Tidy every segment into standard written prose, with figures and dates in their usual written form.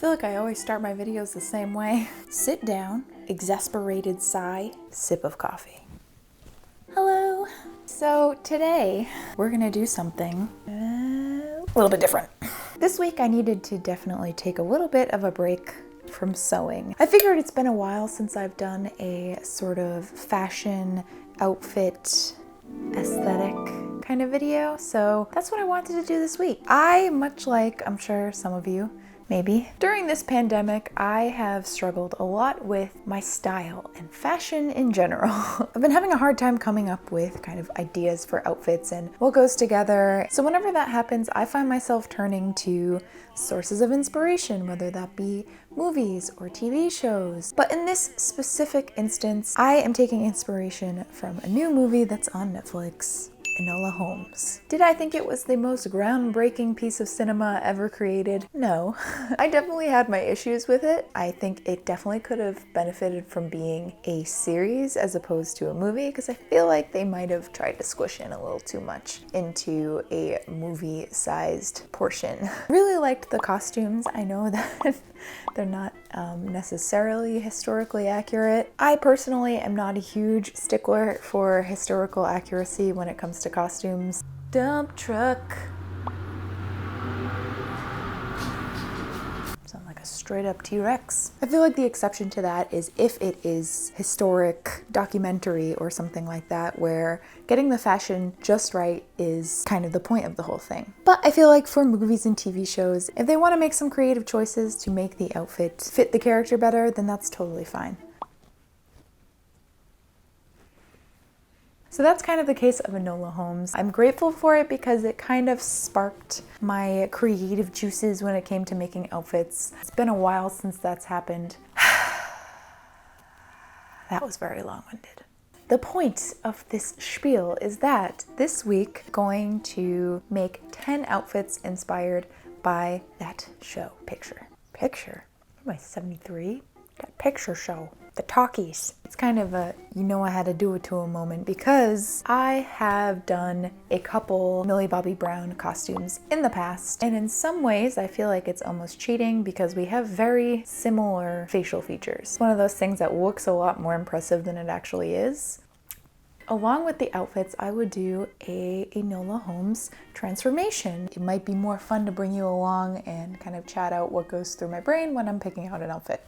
feel like I always start my videos the same way. Sit down, exasperated sigh, sip of coffee. Hello. So today we're gonna do something a little bit different. This week I needed to definitely take a little bit of a break from sewing. I figured it's been a while since I've done a sort of fashion outfit aesthetic kind of video, so that's what I wanted to do this week. Much like I'm sure some of you, maybe, during this pandemic, I have struggled a lot with my style and fashion in general. I've been having a hard time coming up with kind of ideas for outfits and what goes together. So whenever that happens, I find myself turning to sources of inspiration, whether that be movies or TV shows. But in this specific instance, I am taking inspiration from a new movie that's on Netflix, Enola Holmes. Did I think it was the most groundbreaking piece of cinema ever created? No. I definitely had my issues with it. I think it definitely could have benefited from being a series as opposed to a movie, because I feel like they might have tried to squish in a little too much into a movie-sized portion. Really liked the costumes. I know that they're not necessarily historically accurate. I personally am not a huge stickler for historical accuracy when it comes to costumes. Dump truck. Sound like a straight up T-Rex. I feel like the exception to that is if it is historic documentary or something like that, where getting the fashion just right is kind of the point of the whole thing. But I feel like for movies and TV shows, if they want to make some creative choices to make the outfit fit the character better, then that's totally fine. So that's kind of the case of Enola Holmes. I'm grateful for it because it kind of sparked my creative juices when it came to making outfits. It's been a while since that's happened. That was very long-winded. The point of this spiel is that this week I'm going to make 10 outfits inspired by that show, Picture. Picture? What am I, 73? That Picture show. The talkies. It's kind of a, you know, I had to do it to a moment because I have done a couple Millie Bobby Brown costumes in the past, and in some ways I feel like it's almost cheating because we have very similar facial features. One of those things that looks a lot more impressive than it actually is. Along with the outfits, I would do a Enola Holmes transformation. It might be more fun to bring you along and kind of chat out what goes through my brain when I'm picking out an outfit.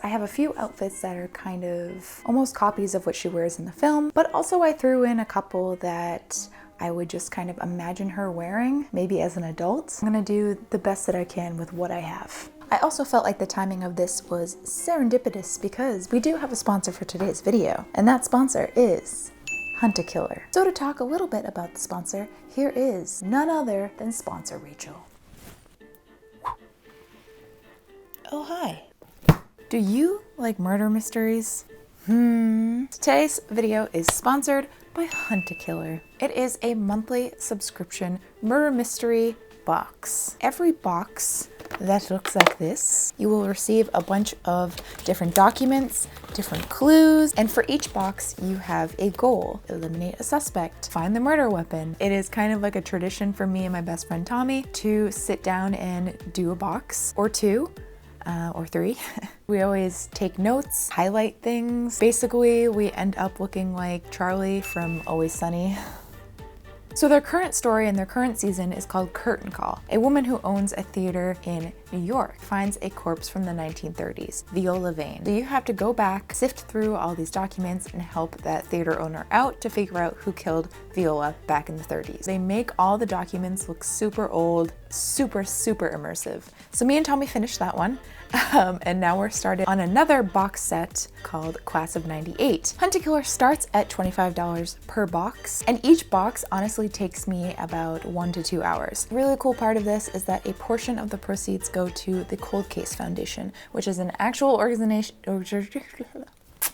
I have a few outfits that are kind of almost copies of what she wears in the film, but also I threw in a couple that I would just kind of imagine her wearing, maybe as an adult. I'm gonna do the best that I can with what I have. I also felt like the timing of this was serendipitous because we do have a sponsor for today's video, and that sponsor is HIIII. So to talk a little bit about the sponsor, here is none other than sponsor Rachel. Oh, hi. Do you like murder mysteries? Today's video is sponsored by HIIII. It is a monthly subscription murder mystery box. Every box that looks like this, you will receive a bunch of different documents, different clues, and for each box you have a goal. Eliminate a suspect, find the murder weapon. It is kind of like a tradition for me and my best friend Tommy to sit down and do a box or two. Or three. We always take notes, highlight things. Basically, we end up looking like Charlie from Always Sunny. So their current story and their current season is called Curtain Call. A woman who owns a theater in New York finds a corpse from the 1930s, Viola Vane. So you have to go back, sift through all these documents, and help that theater owner out to figure out who killed Viola back in the 30s. They make all the documents look super old, super immersive. So me and Tommy finished that one. And now we're started on another box set called Class of '98. HIIII starts at $25 per box, and each box honestly takes me about 1 to 2 hours. The really cool part of this is that a portion of the proceeds go to the Cold Case Foundation, which is an actual organization.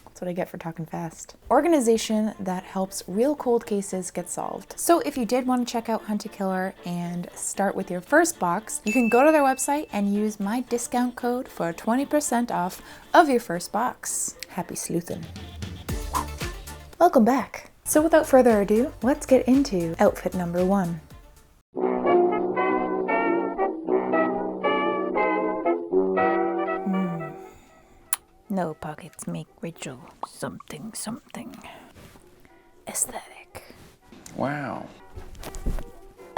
That's what I get for talking fast. Organization that helps real cold cases get solved. So if you did want to check out HIIII and start with your first box, you can go to their website and use my discount code for 20% off of your first box. Happy sleuthin'. Welcome back. So without further ado, let's get into outfit number 1. No pockets make Rachel something something. Aesthetic. Wow.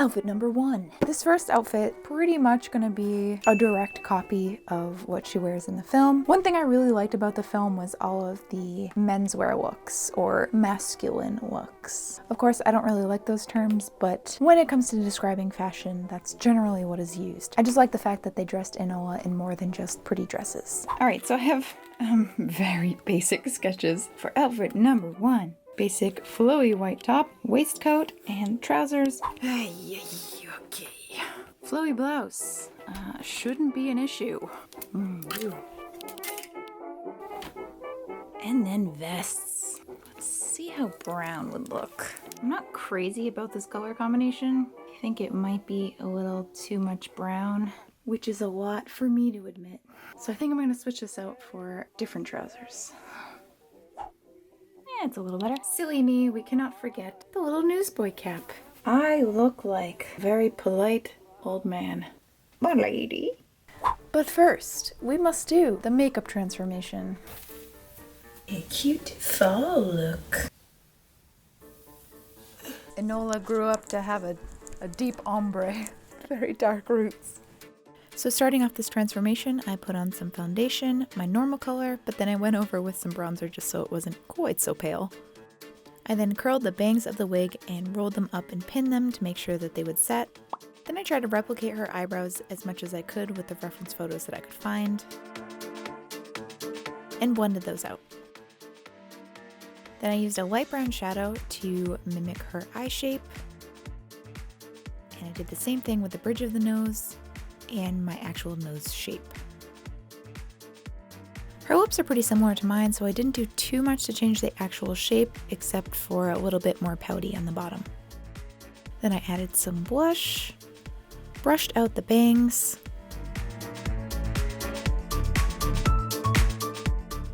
Outfit number 1. This first outfit pretty much gonna be a direct copy of what she wears in the film. One thing I really liked about the film was all of the menswear looks or masculine looks. Of course, I don't really like those terms, but when it comes to describing fashion, that's generally what is used. I just like the fact that they dressed Enola in more than just pretty dresses. All right, so I have very basic sketches for outfit number 1. Basic flowy white top, waistcoat, and trousers. Okay. Flowy blouse. Shouldn't be an issue. And then vests. Let's see how brown would look. I'm not crazy about this color combination. I think it might be a little too much brown, which is a lot for me to admit. So I think I'm gonna switch this out for different trousers. It's a little better. Silly me, we cannot forget the little newsboy cap. I look like a very polite old man. My lady. But first, we must do the makeup transformation. A cute fall look. Enola grew up to have a deep ombre, very dark roots. So starting off this transformation, I put on some foundation, my normal color, but then I went over with some bronzer just so it wasn't quite so pale. I then curled the bangs of the wig and rolled them up and pinned them to make sure that they would set. Then I tried to replicate her eyebrows as much as I could with the reference photos that I could find, and blended those out. Then I used a light brown shadow to mimic her eye shape, and I did the same thing with the bridge of the nose and my actual nose shape. Her lips are pretty similar to mine, so I didn't do too much to change the actual shape, except for a little bit more pouty on the bottom. Then I added some blush, brushed out the bangs,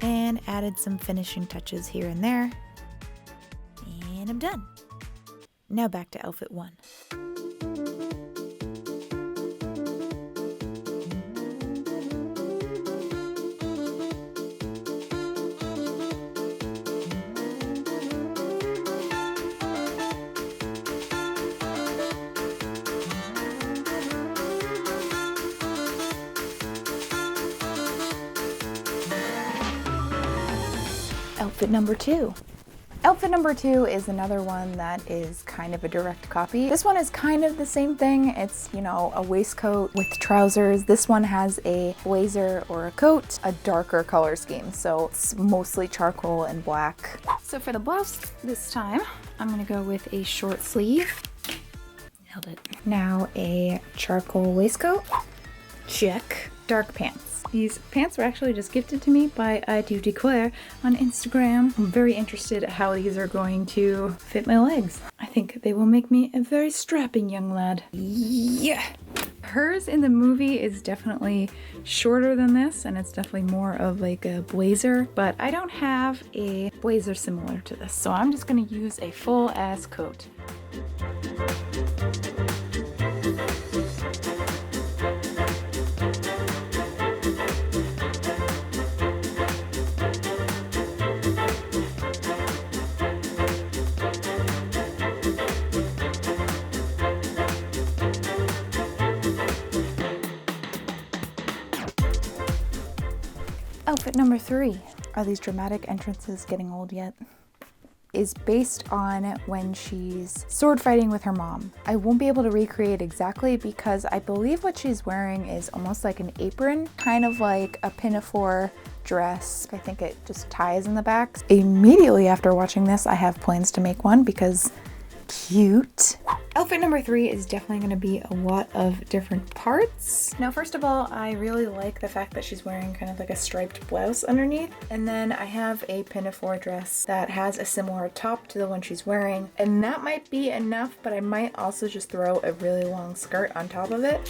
and added some finishing touches here and there, and I'm done. Now back to outfit 1. Outfit number 2. Outfit number 2 is another one that is kind of a direct copy. This one is kind of the same thing. It's, you know, a waistcoat with trousers. This one has a blazer or a coat, a darker color scheme. So it's mostly charcoal and black. So for the blouse this time, I'm gonna go with a short sleeve. Nailed it. Now a charcoal waistcoat. Check. Dark pants. These pants were actually just gifted to me by I Do Declare on Instagram. I'm very interested how these are going to fit my legs. I think they will make me a very strapping young lad. Yeah! Hers in the movie is definitely shorter than this, and it's definitely more of like a blazer, but I don't have a blazer similar to this, so I'm just gonna use a full ass coat. Outfit number 3, are these dramatic entrances getting old yet? Is based on when she's sword fighting with her mom. I won't be able to recreate exactly because I believe what she's wearing is almost like an apron, kind of like a pinafore dress. I think it just ties in the back. Immediately after watching this, I have plans to make one because cute. Outfit number 3 is definitely going to be a lot of different parts. Now, first of all, I really like the fact that she's wearing kind of like a striped blouse underneath. And then I have a pinafore dress that has a similar top to the one she's wearing. And that might be enough, but I might also just throw a really long skirt on top of it.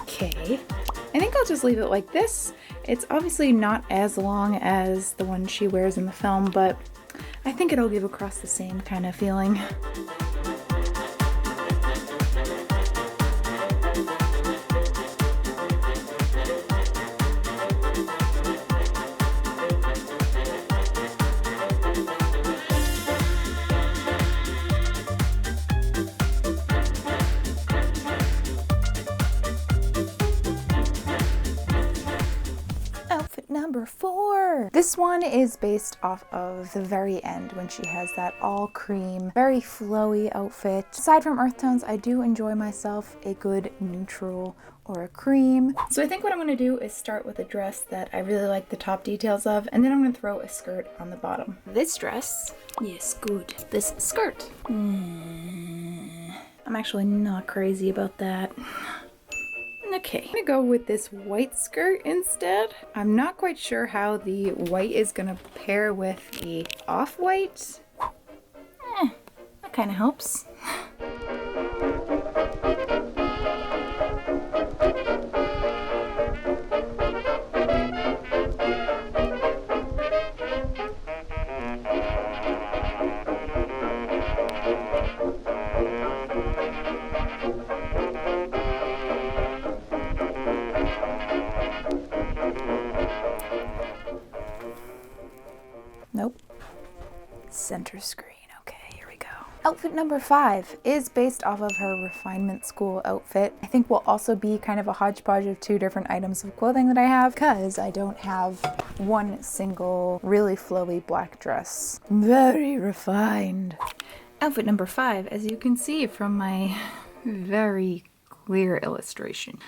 Okay. I think I'll just leave it like this. It's obviously not as long as the one she wears in the film, but I think it'll give across the same kind of feeling. number 4. This one is based off of the very end when she has that all cream, very flowy outfit. Aside from earth tones, I do enjoy myself a good neutral or a cream. So I think what I'm gonna do is start with a dress that I really like the top details of, and then I'm gonna throw a skirt on the bottom. This dress, yes, good. This skirt, I'm actually not crazy about that. Okay, I'm gonna go with this white skirt instead. I'm not quite sure how the white is gonna pair with the off-white. That kind of helps. Nope. Center screen. Okay, here we go. Outfit number 5 is based off of her refinement school outfit. I think will also be kind of a hodgepodge of 2 different items of clothing that I have because I don't have one single really flowy black dress. Very refined. Outfit number 5, as you can see from my very clear illustration.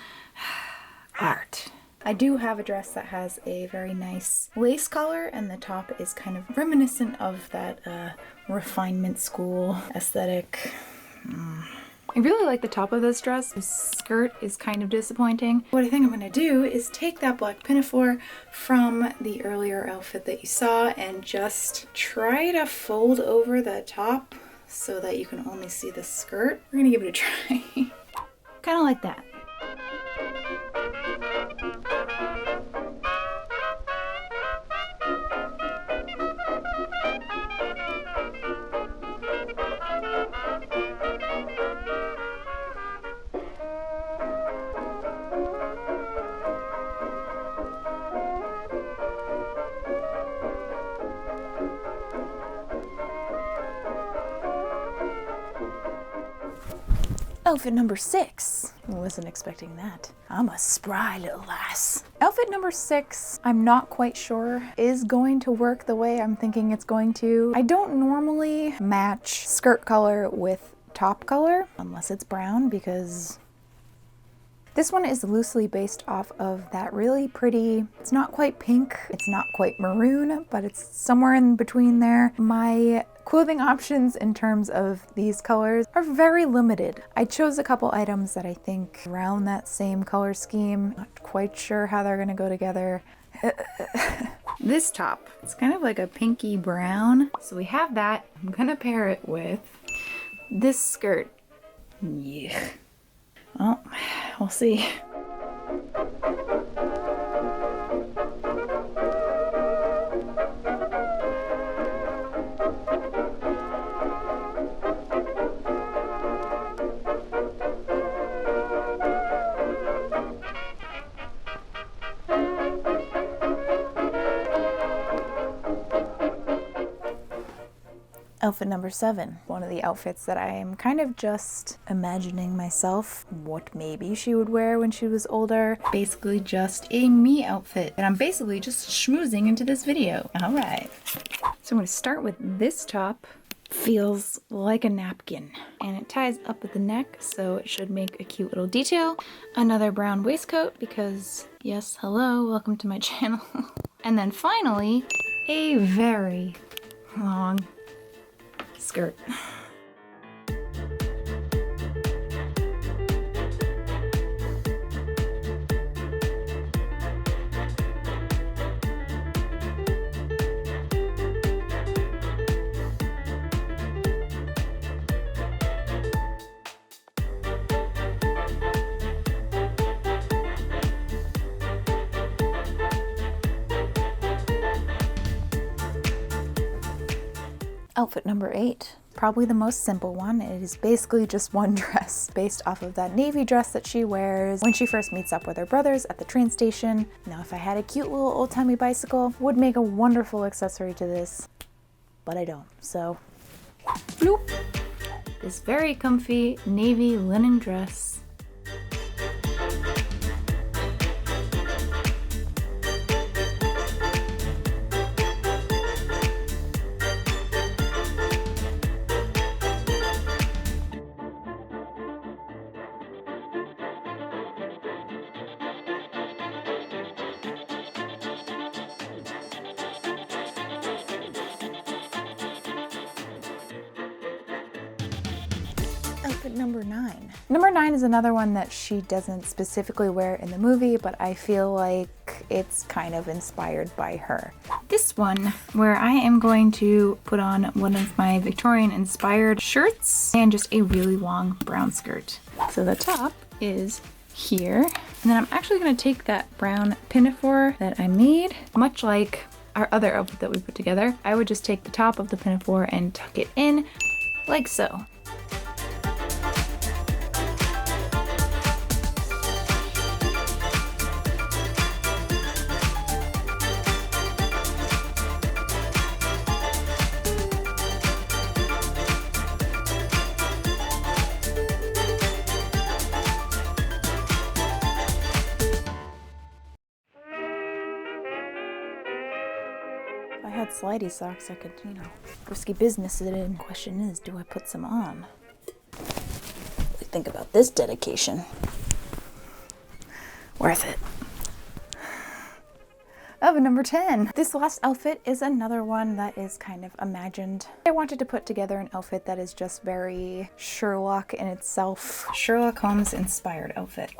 Art. I do have a dress that has a very nice lace collar, and the top is kind of reminiscent of that refinement school aesthetic. I really like the top of this dress. The skirt is kind of disappointing. What I think I'm gonna do is take that black pinafore from the earlier outfit that you saw and just try to fold over the top so that you can only see the skirt. We're gonna give it a try. Kind of like that. Outfit number 6. I wasn't expecting that. I'm a spry little lass. Outfit number 6, I'm not quite sure is going to work the way I'm thinking it's going to. I don't normally match skirt color with top color unless it's brown, because this one is loosely based off of that really pretty, it's not quite pink, it's not quite maroon, but it's somewhere in between there. My clothing options in terms of these colors are very limited. I chose a couple items that I think around that same color scheme. Not quite sure how they're gonna go together. This top, it's kind of like a pinky brown. So we have that. I'm gonna pair it with this skirt. Yeah. Well, we'll see. Outfit number 7, one of the outfits that I am kind of just imagining myself what maybe she would wear when she was older. Basically just a me outfit. And I'm basically just schmoozing into this video. All right. So I'm going to start with this top. Feels like a napkin. And it ties up at the neck, so it should make a cute little detail. Another brown waistcoat because, yes, hello, welcome to my channel. And then finally, a very long skirt. Outfit number 8, probably the most simple one. It is basically just one dress based off of that navy dress that she wears when she first meets up with her brothers at the train station. Now, if I had a cute little old-timey bicycle, would make a wonderful accessory to this, but I don't, so bloop. This very comfy navy linen dress. outfit number 9. Number 9 is another one that she doesn't specifically wear in the movie, but I feel like it's kind of inspired by her. This one, where I am going to put on one of my Victorian inspired shirts and just a really long brown skirt. So the top is here, and then I'm actually going to take that brown pinafore that I made, much like our other outfit that we put together. I would just take the top of the pinafore and tuck it in like so. If I had slidey socks, I could, you know, risky business it in. Question is, do I put some on? What do you think about this dedication? Worth it. Outfit number 10. This last outfit is another one that is kind of imagined. I wanted to put together an outfit that is just very Sherlock in itself. Sherlock Holmes inspired outfit.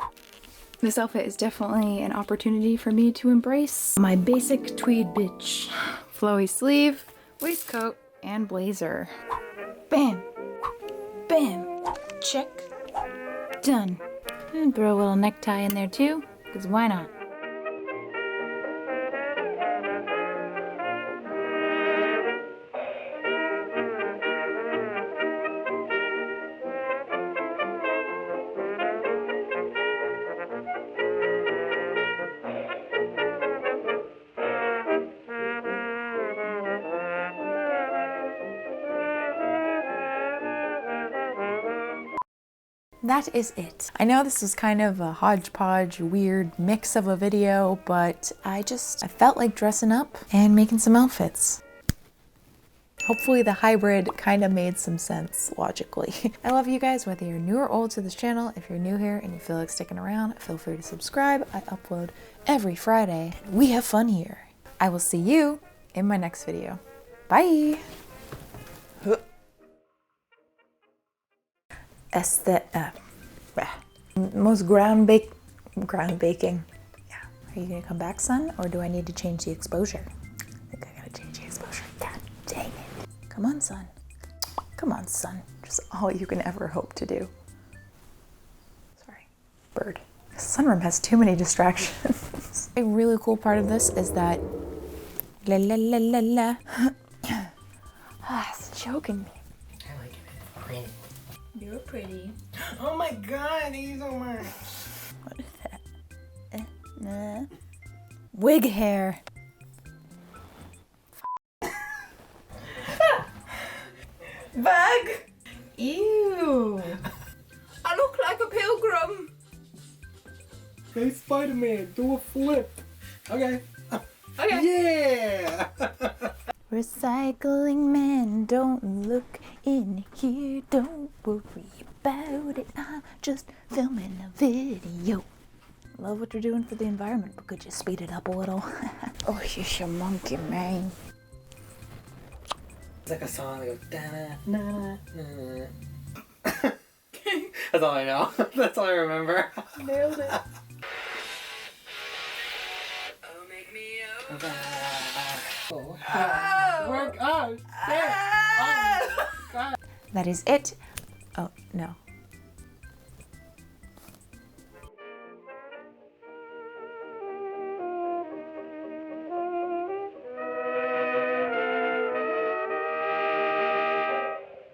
This outfit is definitely an opportunity for me to embrace my basic tweed bitch. Flowy sleeve, waistcoat, and blazer. Bam, bam, check, done. And throw a little necktie in there too, because why not? That is it. I know this was kind of a hodgepodge, weird mix of a video, but I felt like dressing up and making some outfits. Hopefully the hybrid kind of made some sense logically. I love you guys, whether you're new or old to this channel. If you're new here and you feel like sticking around, feel free to subscribe. I upload every Friday. We have fun here. I will see you in my next video. Bye. That's the most groundbreaking. Yeah. Are you gonna come back, son, or do I need to change the exposure? I think I gotta change the exposure. God dang it! Come on, son. Come on, son. Just all you can ever hope to do. Sorry, bird. The sunroom has too many distractions. A really cool part of this is that la la la la la. It's choking me. I like it. Pretty. You're pretty. Oh my god, thank you so much. What is that? Wig hair. Bug! Ew. I look like a pilgrim. Hey, Spider-Man, do a flip. Okay. Okay. Yeah! Recycling man, don't look in here. Don't worry about it. I'm just filming a video. Love what you're doing for the environment, but could you speed it up a little? Oh, you're a monkey, man. It's like a song that goes da-na-na-na-na. That's all I know. That's all I remember. Nailed it. Work out. That is it. Oh, no.